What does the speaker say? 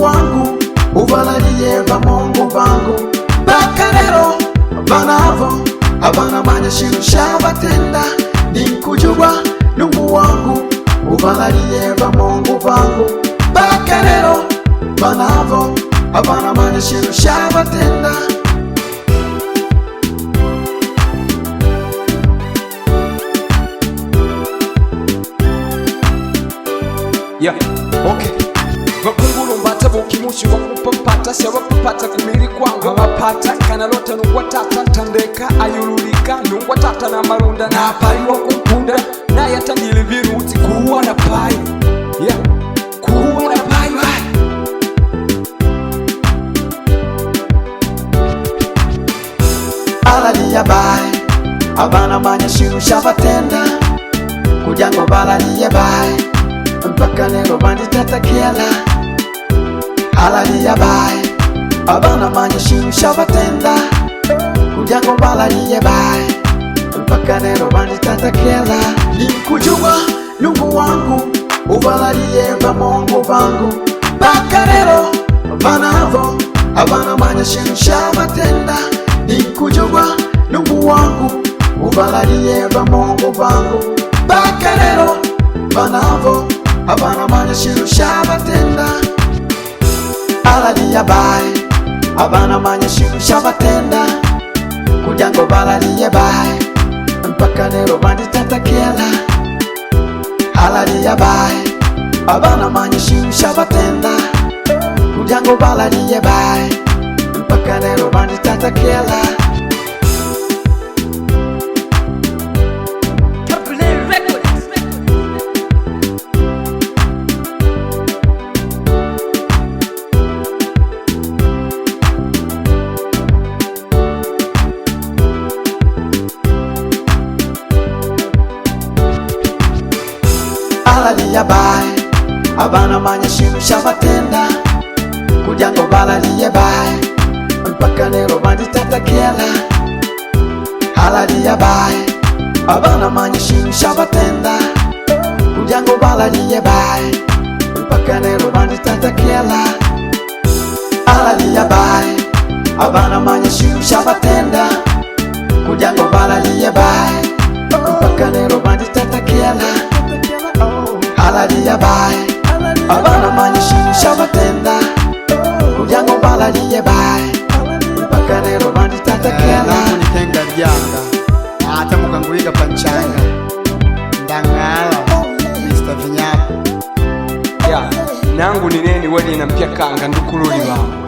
Mungu wangu uvalaliye vamongo vangu mpaka lero vanavo avana manya shintu shavatenda ninkujugwa Mungu wangu uvalaliye vamongo vangu mpaka lero vanavo avana manya shintu shavatenda. Yeah, okay. Vakungulu mbata vokimushi wakupapata sya wapapata kumiri kwangu wapata kana lota nungwa tata tandeka ayululika nungwa tata na marunda na pai wakumpunda na yatandile viruti kuwa na pai. Yeah, kuwa na pai pai. Alaliya bai abana manya shintu shavatenda kujango balaliye bai mpaka lero vanditatakela. Alaliya bai abana manya shintu shavatenda kujango balaliye bai mpaka lero vanditatakela. Ninkujugwa Mungu wangu uvalaliye vamongo vangu mpaka lero vanavo avana manya shintu shavatenda. Ninkujugwa Mungu wangu uvalaliye vamongo vangu mpaka lero vanavo avana manya shintu shavatenda. Alaliya bai avana manya shintu shavatenda kujango balaliye bai mpaka lero vanditatakela. Alaliya bai avana manya shintu shavatenda kujango balaliye bai mpaka lero vanditatakela. Alaliya bai abana manya shintu shavatenda kujango balaliye bai mpaka lero vanditatakela. Alaliya bai abana manya shintu shavatenda kujango balaliye bai mpaka lero vanditatakela. Alaliya bai abana manya shintu shavatenda kujango balaliye bai mpaka lero vanditatakela. Alaliya bai abana manya shintu shavatenda kujango balaliye bai mpaka lero vanditatakela. Munitenga lyanga ata mukangulika panchanga ndangala Mr. Vinyago. Yeah, nangu nineni wali na mpya kanga ndukululi wangu